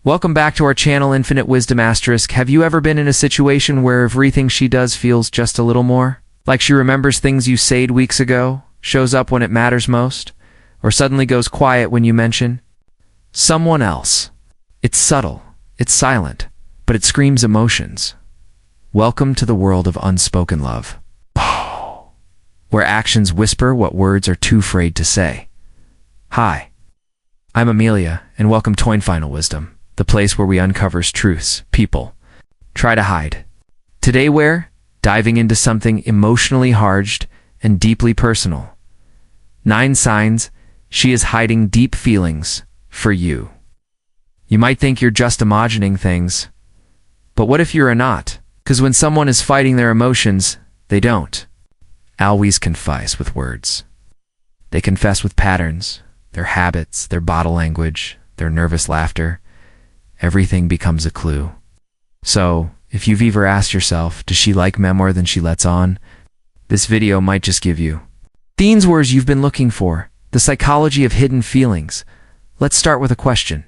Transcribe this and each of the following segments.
Welcome back to our channel, Infinite Wisdom Asterisk. Have you ever been in a situation where everything she does feels just a little more? Like she remembers things you said weeks ago, shows up when it matters most, or suddenly goes quiet when you mention someone else? It's subtle, it's silent, but it screams emotions. Welcome to the world of unspoken love, where actions whisper what words are too afraid to say. Hi, I'm Amelia, and welcome to Final Wisdom, the place where we uncovers truths people try to hide. Today we're diving into something emotionally charged and deeply personal. 9 signs she is hiding deep feelings for you. You might think you're just imagining things, but what if you're not? Because when someone is fighting their emotions, they don't always confess with words. They confess with patterns, their habits, their body language, their nervous laughter. Everything becomes a clue. So, if you've ever asked yourself, does she like me more than she lets on? This video might just give you the words you've been looking for, the psychology of hidden feelings. Let's start with a question.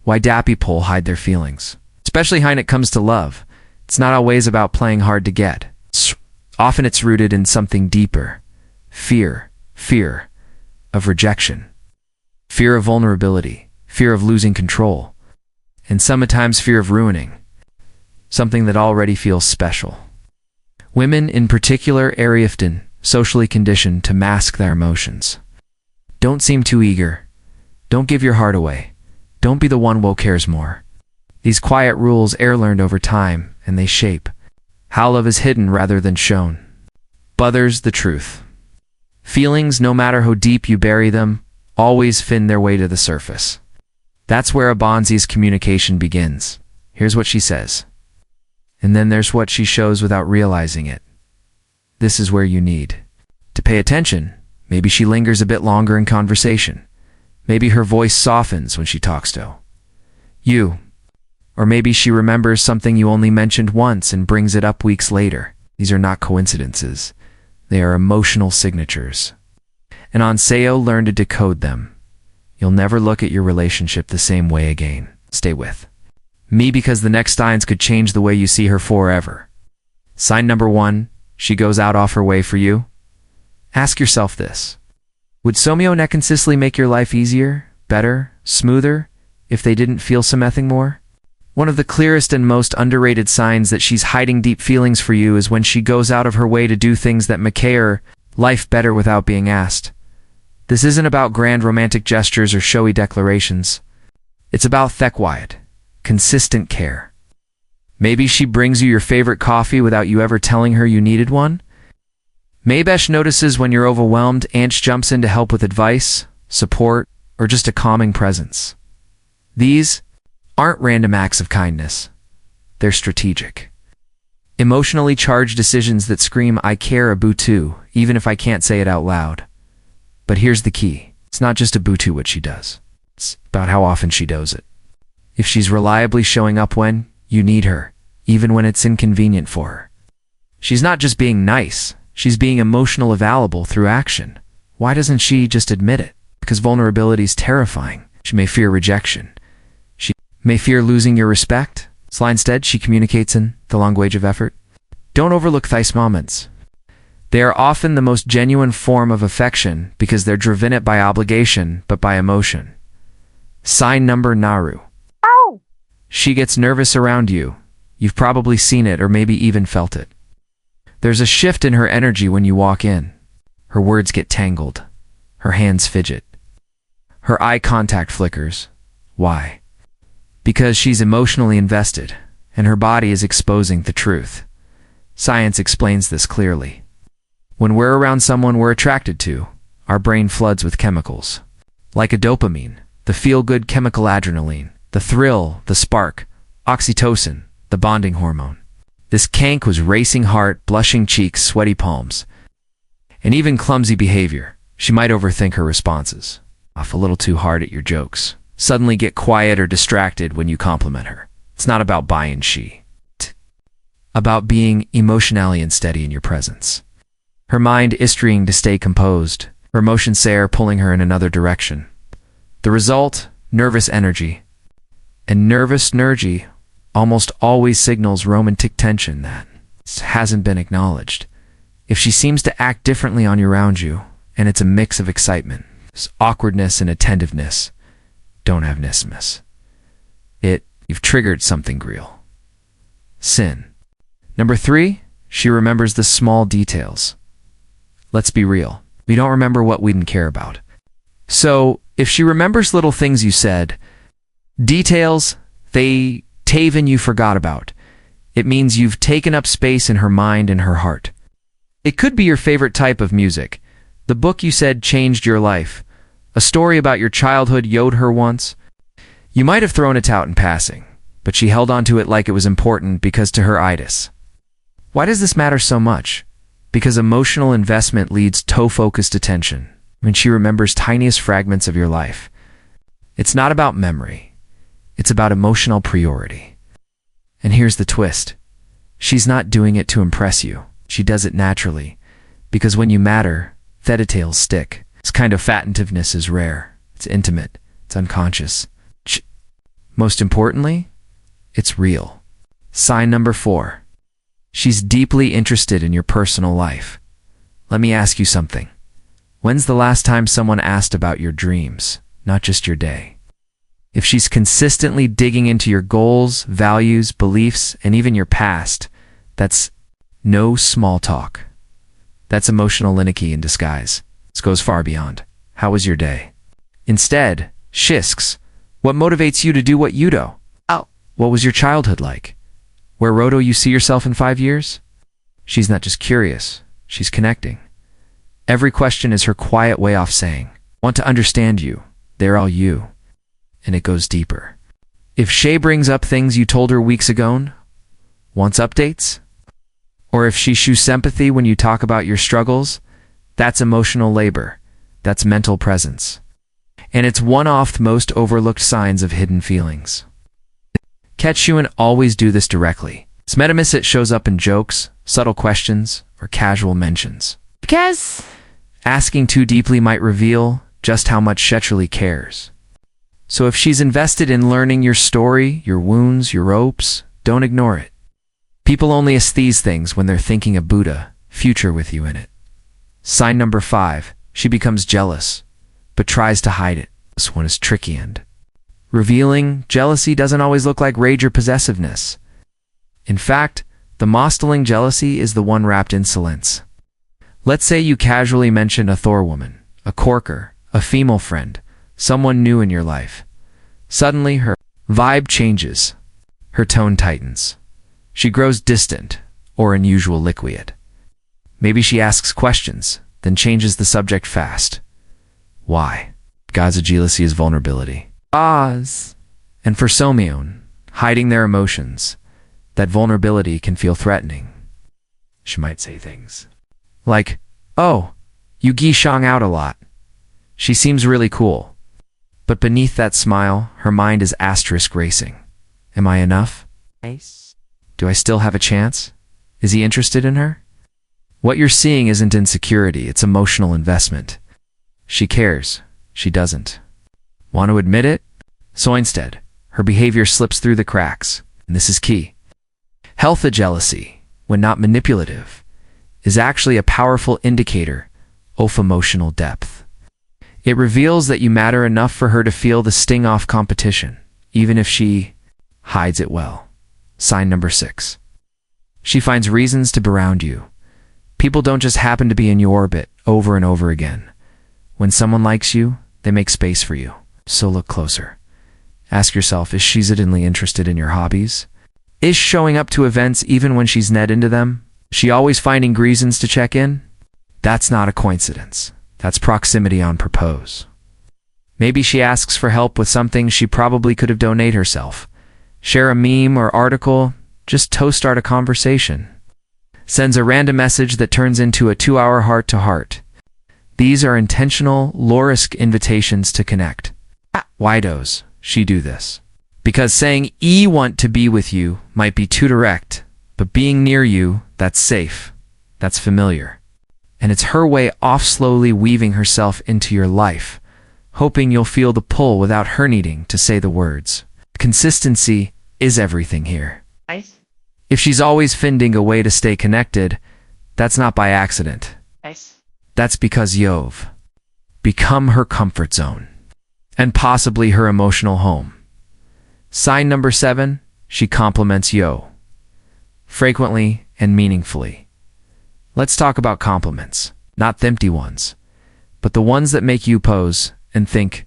Why do people hide their feelings? Especially when it comes to love. It's not always about playing hard to get. Often it's rooted in something deeper. Fear of rejection, fear of vulnerability, fear of losing control, and sometimes fear of ruining something that already feels special. Women in particular are often socially conditioned to mask their emotions. Don't seem too eager. Don't give your heart away. Don't be the one who cares more. These quiet rules are learned over time, and they shape how love is hidden rather than shown. But there's the truth. Feelings, no matter how deep you bury them, always find their way to the surface. That's where Abonzi's communication begins. Here's what she says. And then there's what she shows without realizing it. This is where you need to pay attention. Maybe she lingers a bit longer in conversation. Maybe her voice softens when she talks to you. Or maybe she remembers something you only mentioned once and brings it up weeks later. These are not coincidences. They are emotional signatures. And on SEO, learn to decode them. You'll never look at your relationship the same way again. Stay with me because the next signs could change the way you see her forever. Sign number 1, she goes out of her way for you. Ask yourself this. Would Somio consistently make your life easier, better, smoother, if they didn't feel something more? One of the clearest and most underrated signs that she's hiding deep feelings for you is when she goes out of her way to do things that make her life better without being asked. This isn't about grand romantic gestures or showy declarations. It's about quiet, consistent care. Maybe she brings you your favorite coffee without you ever telling her you needed one. Maybe she notices when you're overwhelmed and jumps in to help with advice, support, or just a calming presence. These aren't random acts of kindness. They're strategic. Emotionally charged decisions that scream, I care about you, even if I can't say it out loud. But here's the key. It's not just about what she does. It's about how often she does it. If she's reliably showing up when you need her, even when it's inconvenient for her. She's not just being nice. She's being emotionally available through action. Why doesn't she just admit it? Because vulnerability is terrifying. She may fear rejection. She may fear losing your respect. So instead, she communicates in the language of effort. Don't overlook these moments. They are often the most genuine form of affection because they're driven it by obligation, but by emotion. Sign number Naru. Ow! She gets nervous around you. You've probably seen it or maybe even felt it. There's a shift in her energy when you walk in. Her words get tangled. Her hands fidget. Her eye contact flickers. Why? Because she's emotionally invested, and her body is exposing the truth. Science explains this clearly. When we're around someone we're attracted to, our brain floods with chemicals. Like a dopamine, the feel-good chemical adrenaline, the thrill, the spark, oxytocin, the bonding hormone. This kank was racing heart, blushing cheeks, sweaty palms, and even clumsy behavior. She might overthink her responses, laugh a little too hard at your jokes, suddenly get quiet or distracted when you compliment her. It's not about buying about being emotionally unsteady in your presence. Her mind is trying to stay composed, her emotions are pulling her in another direction. The result? Nervous energy. And nervous energy almost always signals romantic tension that hasn't been acknowledged. If she seems to act differently on you around you, and it's a mix of excitement, awkwardness, and attentiveness, don't have nismus. You've triggered something real. Sin. Number 3, she remembers the small details. Let's be real. We don't remember what we didn't care about. So, if she remembers little things you said, details taven you forgot about, it means you've taken up space in her mind and her heart. It could be your favorite type of music, the book you said changed your life, a story about your childhood yowed her once. You might have thrown it out in passing, but she held onto it like it was important because to her itis. Why does this matter so much? Because emotional investment leads toe-focused attention when she remembers tiniest fragments of your life. It's not about memory. It's about emotional priority. And here's the twist. She's not doing it to impress you. She does it naturally. Because when you matter, the details stick. This kind of fatentiveness is rare. It's intimate. It's unconscious. Most importantly, it's real. Sign number 4. She's deeply interested in your personal life. Let me ask you something. When's the last time someone asked about your dreams, not just your day? If she's consistently digging into your goals, values, beliefs, and even your past, that's no small talk. That's emotional linicky in disguise. This goes far beyond, how was your day? Instead, she asks, what motivates you to do what you do? What was your childhood like? Where Roto you see yourself in 5 years? She's not just curious, she's connecting. Every question is her quiet way off saying, want to understand you, they're all you. And it goes deeper. If Shay brings up things you told her weeks ago, wants updates? Or if she shows sympathy when you talk about your struggles, that's emotional labor. That's mental presence. And it's one of the most overlooked signs of hidden feelings. Ketchuan always do this directly. Smedamisit shows up in jokes, subtle questions, or casual mentions. Because asking too deeply might reveal just how much Shetrali cares. So if she's invested in learning your story, your wounds, your ropes, don't ignore it. People only ask these things when they're thinking of Buddha, future with you in it. Sign number 5, she becomes jealous, but tries to hide it. This one is tricky and revealing. Jealousy doesn't always look like rage or possessiveness. In fact, the mostling jealousy is the one wrapped insolence. Let's say you casually mention a Thor woman, a corker, a female friend, someone new in your life. Suddenly her vibe changes. Her tone tightens. She grows distant or unusual liquid. Maybe she asks questions, then changes the subject fast. Why? God's jealousy is vulnerability. And for Somion, hiding their emotions, that vulnerability can feel threatening. She might say things like, oh, you shang out a lot. She seems really cool. But beneath that smile, her mind is asterisk racing. Am I enough? Nice. Do I still have a chance? Is he interested in her? What you're seeing isn't insecurity, it's emotional investment. She cares. She doesn't. Want to admit it? So instead, her behavior slips through the cracks, and this is key. Healthy jealousy, when not manipulative, is actually a powerful indicator of emotional depth. It reveals that you matter enough for her to feel the sting off competition, even if she hides it well. Sign number 6. She finds reasons to surround you. People don't just happen to be in your orbit over and over again. When someone likes you, they make space for you. So look closer. Ask yourself, is she genuinely interested in your hobbies? Is showing up to events even when she's net into them? She always finding reasons to check in? That's not a coincidence. That's proximity on purpose. Maybe she asks for help with something she probably could have donated herself. Share a meme or article, just start a conversation. Sends a random message that turns into a 2-hour heart-to-heart. These are intentional, low-risk invitations to connect. Why does she do this? Because saying want to be with you might be too direct, but being near you, that's safe, that's familiar. And it's her way of slowly weaving herself into your life, hoping you'll feel the pull without her needing to say the words. consistency is everything here. Nice. If she's always finding a way to stay connected, that's not by accident. Nice. That's because you've become her comfort zone and possibly her emotional home. Sign number 7, she compliments you frequently and meaningfully. Let's talk about compliments, not the empty ones, but the ones that make you pause and think,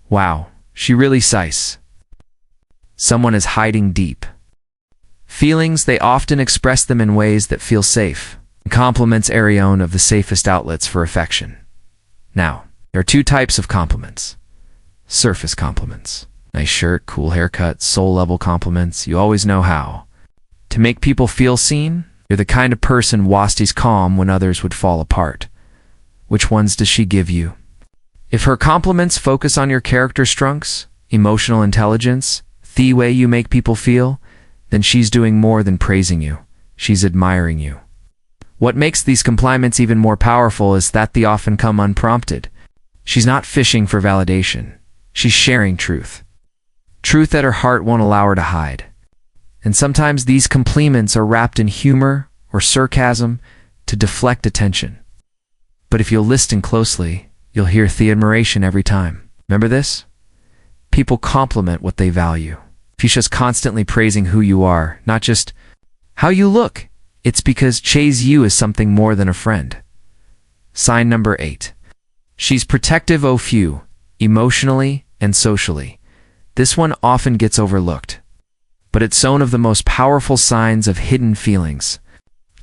wow, she really sighs. Someone is hiding deep feelings. They often express them in ways that feel safe. Compliments are one of the safest outlets for affection. Now, there are 2 types of compliments. Surface compliments. Nice shirt, cool haircut, soul-level compliments. You always know how to make people feel seen. You're the kind of person wasties calm when others would fall apart. Which ones does she give you? If her compliments focus on your character strengths, emotional intelligence, the way you make people feel, then she's doing more than praising you. She's admiring you. What makes these compliments even more powerful is that they often come unprompted. She's not fishing for validation. She's sharing truth. Truth that her heart won't allow her to hide. And sometimes these compliments are wrapped in humor or sarcasm to deflect attention. But if you'll listen closely, you'll hear the admiration every time. Remember this? People compliment what they value. If she's just constantly praising who you are, not just how you look, it's because she's you as something more than a friend. Sign number 8. She's protective of you, emotionally and socially. This one often gets overlooked, but it's one of the most powerful signs of hidden feelings.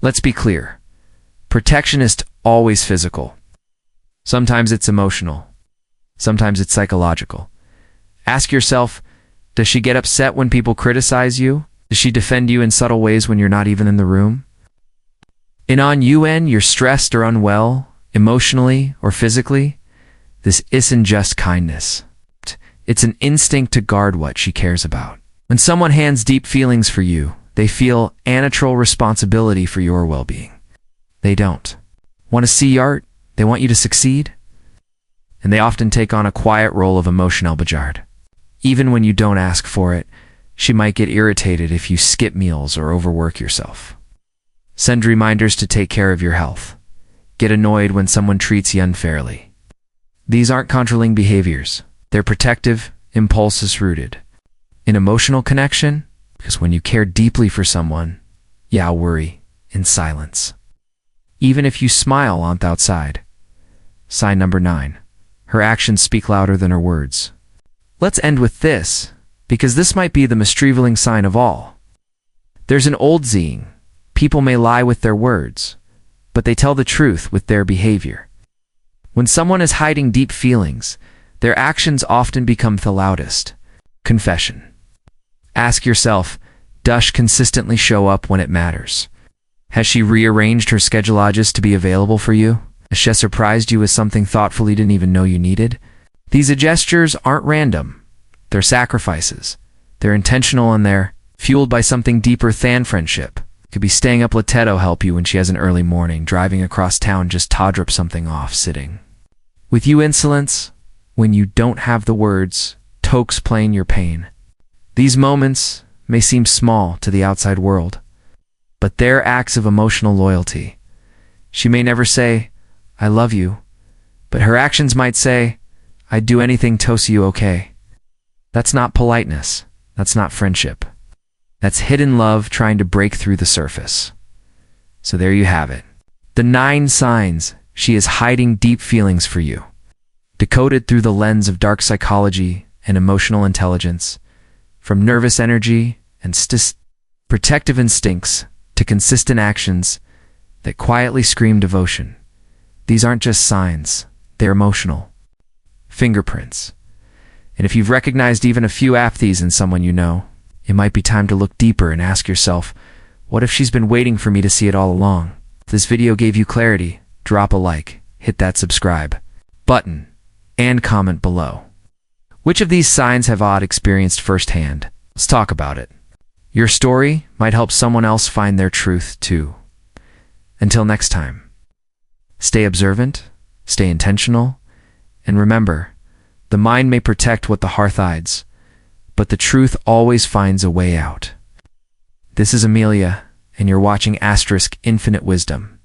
Let's be clear. Protection isn't always physical. Sometimes it's emotional. Sometimes it's psychological. Ask yourself, does she get upset when people criticize you? Does she defend you in subtle ways when you're not even in the room? On you're stressed or unwell, emotionally or physically, this isn't just kindness. It's an instinct to guard what she cares about. When someone hands deep feelings for you, they feel a natural responsibility for your well-being. They don't want to see art, they want you to succeed. And they often take on a quiet role of emotional bodyguard. Even when you don't ask for it, she might get irritated if you skip meals or overwork yourself. Send reminders to take care of your health. Get annoyed when someone treats you unfairly. These aren't controlling behaviors. They're protective impulses rooted in emotional connection, because when you care deeply for someone, you'll worry in silence. Even if you smile on the outside. Sign number 9. Her actions speak louder than her words. Let's end with this, because this might be the most revealing sign of all. There's an old saying, people may lie with their words, but they tell the truth with their behavior. When someone is hiding deep feelings, their actions often become the loudest. Confession. Ask yourself, does she consistently show up when it matters? Has she rearranged her schedule just to be available for you? Has she surprised you with something thoughtful you didn't even know you needed? These gestures aren't random. They're sacrifices. They're intentional and they're fueled by something deeper than friendship. Could be staying up late to help you when she has an early morning, driving across town just to drop something off, sitting with you insolence when you don't have the words, to explain your pain. These moments may seem small to the outside world, but they're acts of emotional loyalty. She may never say, I love you, but her actions might say, I'd do anything to see you okay. That's not politeness. That's not friendship. That's hidden love trying to break through the surface. So there you have it. The 9 signs she is hiding deep feelings for you. Decoded through the lens of dark psychology and emotional intelligence, from nervous energy and protective instincts to consistent actions that quietly scream devotion. These aren't just signs, they're emotional fingerprints. And if you've recognized even a few of these in someone you know, it might be time to look deeper and ask yourself, what if she's been waiting for me to see it all along? If this video gave you clarity, drop a like, hit that subscribe button, and comment below. Which of these signs have you experienced firsthand? Let's talk about it. Your story might help someone else find their truth too. Until next time, stay observant, stay intentional, and remember, the mind may protect what the heart hides, but the truth always finds a way out. This is Amelia, and you're watching Infinite Wisdom.